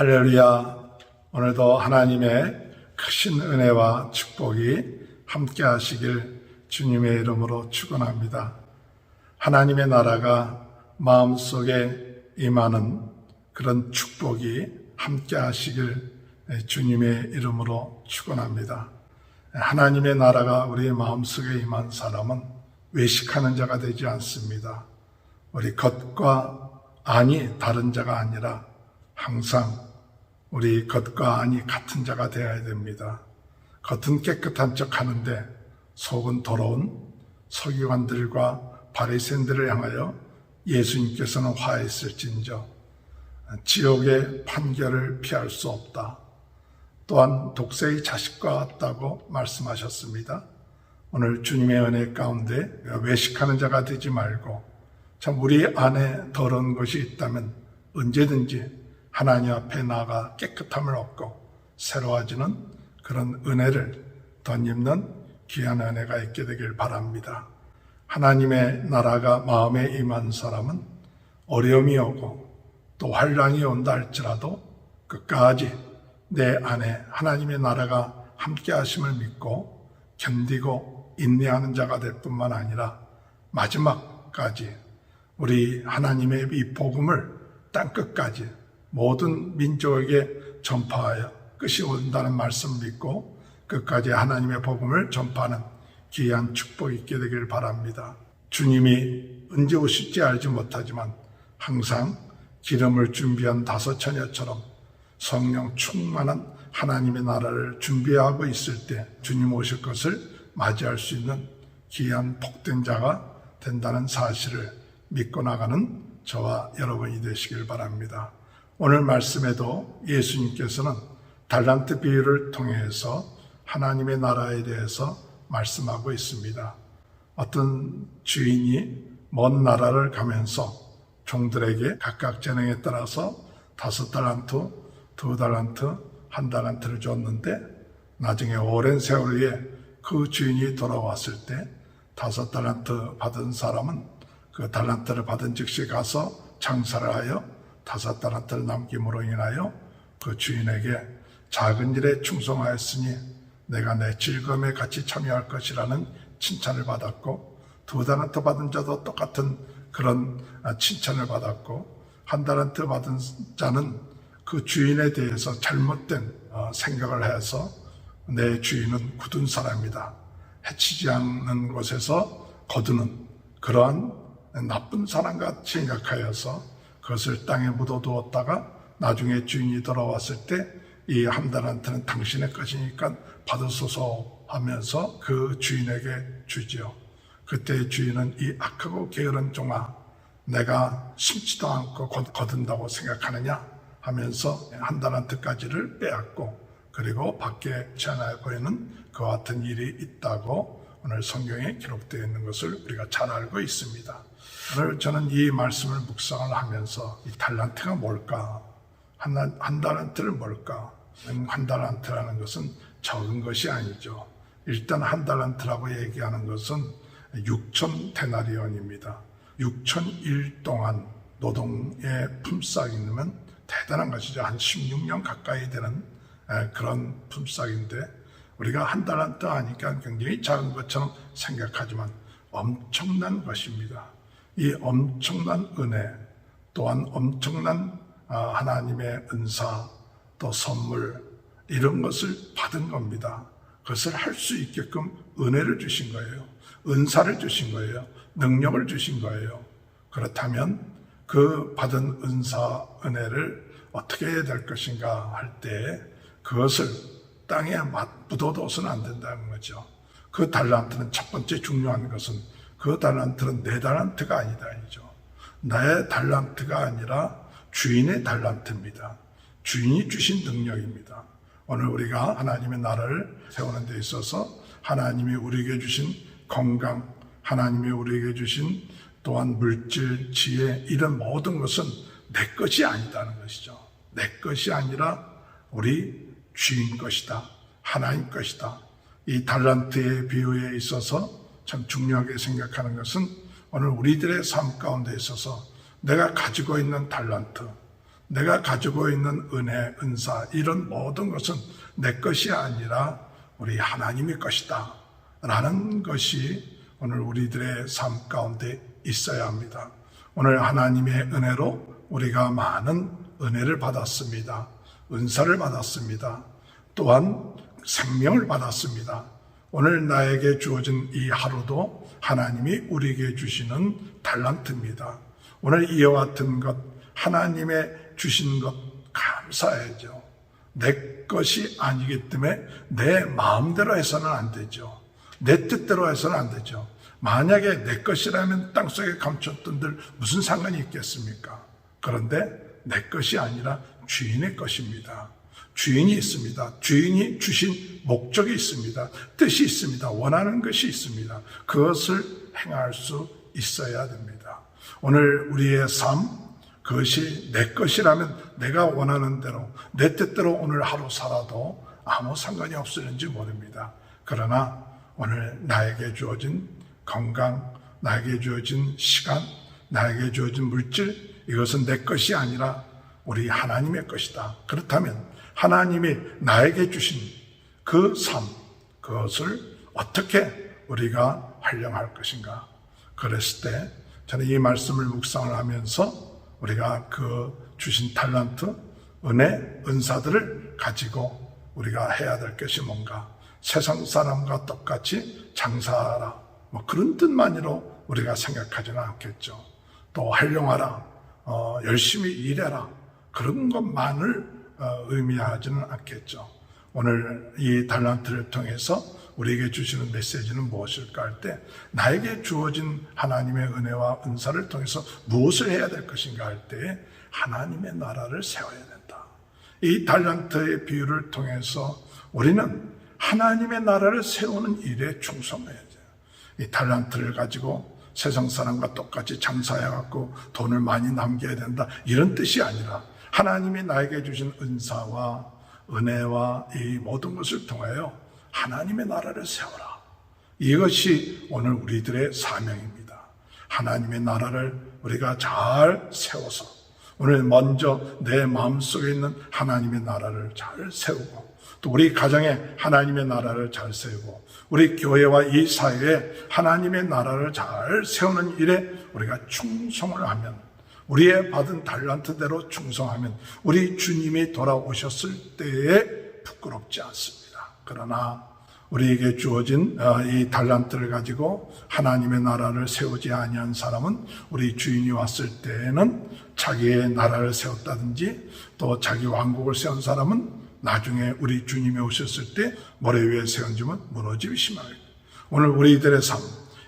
할렐루야. 오늘도 하나님의 크신 은혜와 축복이 함께 하시길 주님의 이름으로 축원합니다. 하나님의 나라가 마음속에 임하는 그런 축복이 함께 하시길 주님의 이름으로 축원합니다. 하나님의 나라가 우리의 마음속에 임한 사람은 외식하는 자가 되지 않습니다. 우리 겉과 안이 다른 자가 아니라 항상 우리 겉과 안이 같은 자가 되어야 됩니다. 겉은 깨끗한 척 하는데 속은 더러운 서기관들과 바리새인들을 향하여 예수님께서는 화했을진저 지옥의 판결을 피할 수 없다. 또한 독새의 자식과 같다고 말씀하셨습니다. 오늘 주님의 은혜 가운데 외식하는 자가 되지 말고 참 우리 안에 더러운 것이 있다면 언제든지 하나님 앞에 나아가 깨끗함을 얻고 새로워지는 그런 은혜를 덧입는 귀한 은혜가 있게 되길 바랍니다. 하나님의 나라가 마음에 임한 사람은 어려움이 오고 또 환난이 온다 할지라도 끝까지 내 안에 하나님의 나라가 함께 하심을 믿고 견디고 인내하는 자가 될 뿐만 아니라 마지막까지 우리 하나님의 이 복음을 땅끝까지 모든 민족에게 전파하여 끝이 온다는 말씀 믿고 끝까지 하나님의 복음을 전파하는 귀한 축복이 있게 되길 바랍니다. 주님이 언제 오실지 알지 못하지만 항상 기름을 준비한 다섯 처녀처럼 성령 충만한 하나님의 나라를 준비하고 있을 때 주님 오실 것을 맞이할 수 있는 귀한 복된 자가 된다는 사실을 믿고 나가는 저와 여러분이 되시길 바랍니다. 오늘 말씀에도 예수님께서는 달란트 비유를 통해서 하나님의 나라에 대해서 말씀하고 있습니다. 어떤 주인이 먼 나라를 가면서 종들에게 각각 재능에 따라서 5달란트, 2달란트, 1달란트를 줬는데 나중에 오랜 세월 후에 그 주인이 돌아왔을 때 5달란트 받은 사람은 그 달란트를 받은 즉시 가서 장사를 하여 5달란트를 남김으로 인하여 그 주인에게 작은 일에 충성하였으니 내가 내 즐거움에 같이 참여할 것이라는 칭찬을 받았고 2달란트 받은 자도 똑같은 그런 칭찬을 받았고 1달란트 받은 자는 그 주인에 대해서 잘못된 생각을 해서 내 주인은 굳은 사람이다. 해치지 않는 곳에서 거두는 그러한 나쁜 사람같이 생각하여서 그것을 땅에 묻어두었다가 나중에 주인이 돌아왔을 때 이 1달란트는 당신의 것이니까 받으소서 하면서 그 주인에게 주지요. 그때 주인은 이 악하고 게으른 종아 내가 심지도 않고 거둔다고 생각하느냐 하면서 1달란트까지를 빼앗고 그리고 밖에 지나쳐 보이는 그와 같은 일이 있다고 오늘 성경에 기록되어 있는 것을 우리가 잘 알고 있습니다. 오늘 저는 이 말씀을 묵상을 하면서 이 달란트가 뭘까? 한 달란트를 뭘까? 1달란트라는 것은 적은 것이 아니죠. 일단 1달란트라고 얘기하는 것은 6,000데나리온입니다. 6,001 동안 노동의 품삯이면 대단한 것이죠. 한 16년 가까이 되는 그런 품삯인데 우리가 1달란트 하니까 굉장히 작은 것처럼 생각하지만 엄청난 것입니다. 이 엄청난 은혜 또한 엄청난 하나님의 은사 또 선물 이런 것을 받은 겁니다. 그것을 할 수 있게끔 은혜를 주신 거예요. 은사를 주신 거예요. 능력을 주신 거예요. 그렇다면 그 받은 은사 은혜를 어떻게 해야 될 것인가 할 때 그것을 땅에 묻어둬서는 안 된다는 거죠. 그 달란트는 첫 번째 중요한 것은 그 달란트는 내 달란트가 아니다 이죠. 나의 달란트가 아니라 주인의 달란트입니다. 주인이 주신 능력입니다. 오늘 우리가 하나님의 나라를 세우는 데 있어서 하나님이 우리에게 주신 건강, 하나님이 우리에게 주신 또한 물질, 지혜 이런 모든 것은 내 것이 아니다는 것이죠. 내 것이 아니라 우리 주인 것이다. 하나님 것이다. 이 달란트의 비유에 있어서 참 중요하게 생각하는 것은 오늘 우리들의 삶 가운데 있어서 내가 가지고 있는 달란트, 내가 가지고 있는 은혜, 은사, 이런 모든 것은 내 것이 아니라 우리 하나님의 것이다 라는 것이 오늘 우리들의 삶 가운데 있어야 합니다. 오늘 하나님의 은혜로 우리가 많은 은혜를 받았습니다. 은사를 받았습니다. 또한 생명을 받았습니다. 오늘 나에게 주어진 이 하루도 하나님이 우리에게 주시는 달란트입니다. 오늘 이와 같은 것, 하나님의 주신 것 감사해야죠. 내 것이 아니기 때문에 내 마음대로 해서는 안 되죠. 내 뜻대로 해서는 안 되죠. 만약에 내 것이라면 땅속에 감췄던들 무슨 상관이 있겠습니까? 그런데 내 것이 아니라 주인의 것입니다. 주인이 있습니다. 주인이 주신 목적이 있습니다. 뜻이 있습니다. 원하는 것이 있습니다. 그것을 행할 수 있어야 됩니다. 오늘 우리의 삶, 그것이 내 것이라면 내가 원하는 대로 내 뜻대로 오늘 하루 살아도 아무 상관이 없을는지 모릅니다. 그러나 오늘 나에게 주어진 건강, 나에게 주어진 시간, 나에게 주어진 물질, 이것은 내 것이 아니라 우리 하나님의 것이다. 그렇다면 하나님이 나에게 주신 그 삶, 그것을 어떻게 우리가 활용할 것인가? 그랬을 때 저는 이 말씀을 묵상을 하면서 우리가 그 주신 달란트, 은혜, 은사들을 가지고 우리가 해야 될 것이 뭔가? 세상 사람과 똑같이 장사하라, 뭐 그런 뜻만으로 우리가 생각하지는 않겠죠. 또 활용하라, 열심히 일해라, 그런 것만을 의미하지는 않겠죠. 오늘 이 달란트를 통해서 우리에게 주시는 메시지는 무엇일까 할 때, 나에게 주어진 하나님의 은혜와 은사를 통해서 무엇을 해야 될 것인가 할 때에 하나님의 나라를 세워야 된다. 이 달란트의 비유를 통해서 우리는 하나님의 나라를 세우는 일에 충성해야 돼요. 이 달란트를 가지고 세상 사람과 똑같이 장사해갖고 돈을 많이 남겨야 된다, 이런 뜻이 아니라 하나님이 나에게 주신 은사와 은혜와 이 모든 것을 통하여 하나님의 나라를 세워라. 이것이 오늘 우리들의 사명입니다. 하나님의 나라를 우리가 잘 세워서 오늘 먼저 내 마음속에 있는 하나님의 나라를 잘 세우고, 또 우리 가정에 하나님의 나라를 잘 세우고, 우리 교회와 이 사회에 하나님의 나라를 잘 세우는 일에 우리가 충성을 하면, 우리의 받은 달란트대로 충성하면 우리 주님이 돌아오셨을 때에 부끄럽지 않습니다. 그러나 우리에게 주어진 이 달란트를 가지고 하나님의 나라를 세우지 아니한 사람은 우리 주인이 왔을 때에는 자기의 나라를 세웠다든지, 또 자기 왕국을 세운 사람은 나중에 우리 주님이 오셨을 때 모래 위에 세운지면 무너지기 심합니다. 오늘 우리들의 삶,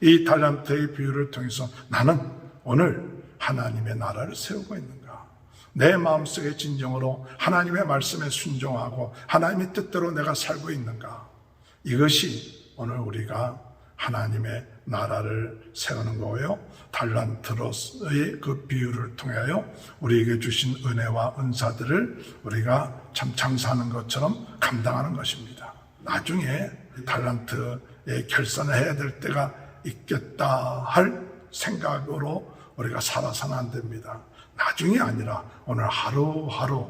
이 달란트의 비유를 통해서 나는 오늘 하나님의 나라를 세우고 있는가? 내 마음속의 진정으로 하나님의 말씀에 순종하고 하나님의 뜻대로 내가 살고 있는가? 이것이 오늘 우리가 하나님의 나라를 세우는 거예요. 달란트로서의 그 비유를 통하여 우리에게 주신 은혜와 은사들을 우리가 참 장사하는 것처럼 감당하는 것입니다. 나중에 달란트의 결산을 해야 될 때가 있겠다 할 생각으로 우리가 살아서는 안 됩니다. 나중이 아니라 오늘 하루하루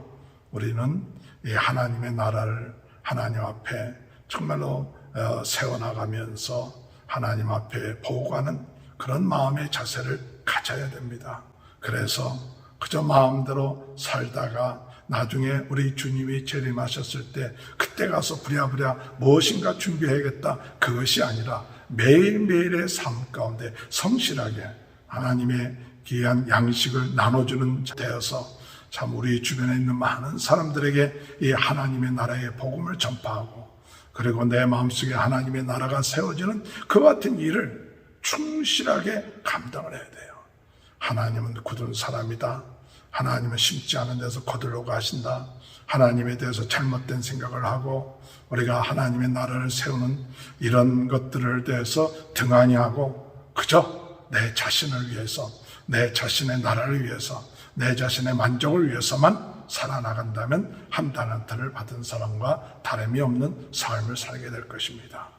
우리는 이 하나님의 나라를 하나님 앞에 정말로 세워나가면서 하나님 앞에 보고하는 그런 마음의 자세를 가져야 됩니다. 그래서 그저 마음대로 살다가 나중에 우리 주님이 재림하셨을 때 그때 가서 부랴부랴 무엇인가 준비해야겠다, 그것이 아니라 매일매일의 삶 가운데 성실하게 하나님의 귀한 양식을 나눠주는 자 되어서 참 우리 주변에 있는 많은 사람들에게 이 하나님의 나라의 복음을 전파하고, 그리고 내 마음속에 하나님의 나라가 세워지는 그 같은 일을 충실하게 감당을 해야 돼요. 하나님은 굳은 사람이다. 하나님은 심지 않은 데서 거들러 가신다. 하나님에 대해서 잘못된 생각을 하고 우리가 하나님의 나라를 세우는 이런 것들을 대해서 등한히 하고 그저 내 자신을 위해서, 내 자신의 나라를 위해서, 내 자신의 만족을 위해서만 살아나간다면 한 달란트를 받은 사람과 다름이 없는 삶을 살게 될 것입니다.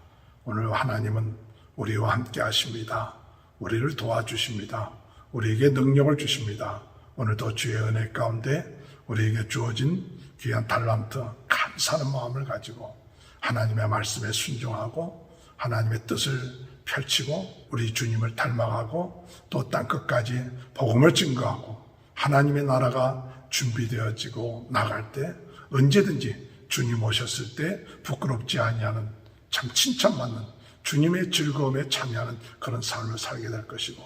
오늘 하나님은 우리와 함께 하십니다. 우리를 도와주십니다. 우리에게 능력을 주십니다. 오늘도 주의 은혜 가운데 우리에게 주어진 귀한 달란트 감사하는 마음을 가지고 하나님의 말씀에 순종하고 하나님의 뜻을 펼치고 우리 주님을 닮아가고 또 땅끝까지 복음을 증거하고 하나님의 나라가 준비되어지고 나갈 때 언제든지 주님 오셨을 때 부끄럽지 아니하는 참 칭찬받는 주님의 즐거움에 참여하는 그런 삶을 살게 될 것이고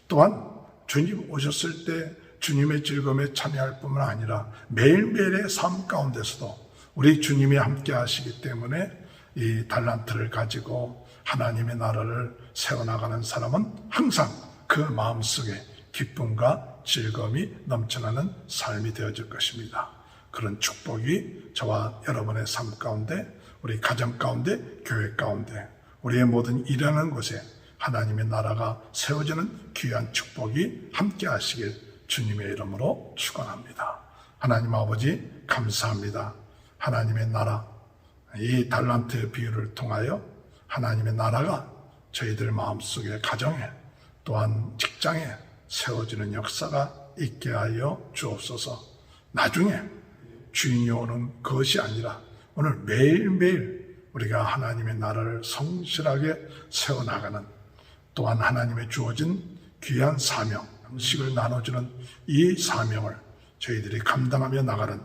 또한 주님 오셨을 때 주님의 즐거움에 참여할 뿐만 아니라 매일매일의 삶 가운데서도 우리 주님이 함께 하시기 때문에 이 달란트를 가지고 하나님의 나라를 세워나가는 사람은 항상 그 마음속에 기쁨과 즐거움이 넘쳐나는 삶이 되어질 것입니다. 그런 축복이 저와 여러분의 삶 가운데, 우리 가정 가운데, 교회 가운데, 우리의 모든 일하는 곳에 하나님의 나라가 세워지는 귀한 축복이 함께 하시길 주님의 이름으로 축원합니다. 하나님 아버지 감사합니다. 하나님의 나라, 이 달란트의 비유를 통하여 하나님의 나라가 저희들 마음속에 가정에 또한 직장에 세워지는 역사가 있게 하여 주옵소서. 나중에 주인이 오는 것이 아니라 오늘 매일매일 우리가 하나님의 나라를 성실하게 세워나가는 또한 하나님의 주어진 귀한 사명, 음식을 나눠주는 이 사명을 저희들이 감당하며 나가는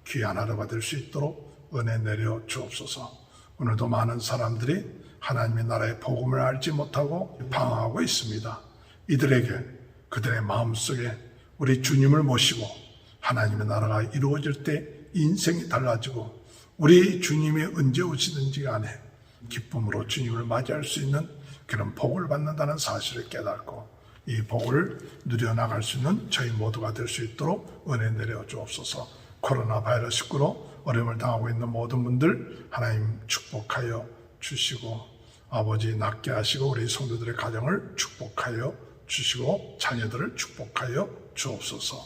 귀한 하루가 될 수 있도록 은혜 내려 주옵소서. 오늘도 많은 사람들이 하나님의 나라의 복음을 알지 못하고 방황하고 있습니다. 이들에게 그들의 마음속에 우리 주님을 모시고 하나님의 나라가 이루어질 때 인생이 달라지고 우리 주님이 언제 오시든지 간에 기쁨으로 주님을 맞이할 수 있는 그런 복을 받는다는 사실을 깨닫고 이 복을 누려나갈 수 있는 저희 모두가 될 수 있도록 은혜 내려 주옵소서. 코로나 바이러스19로 어려움을 당하고 있는 모든 분들 하나님 축복하여 주시고 아버지 낫게 하시고 우리 성도들의 가정을 축복하여 주시고 자녀들을 축복하여 주옵소서.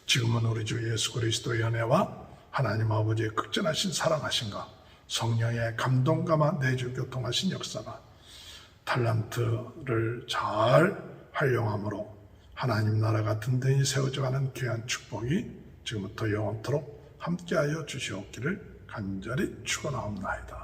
지금은 우리 주 예수 그리스도의 은혜와 하나님 아버지의 극전하신 사랑하신가 성령의 감동감화 내주 교통하신 역사가 달란트를 잘 활용함으로 하나님 나라가 든든히 세워져가는 귀한 축복이 지금부터 영원토록 함께하여 주시옵기를 간절히 축원하옵나이다.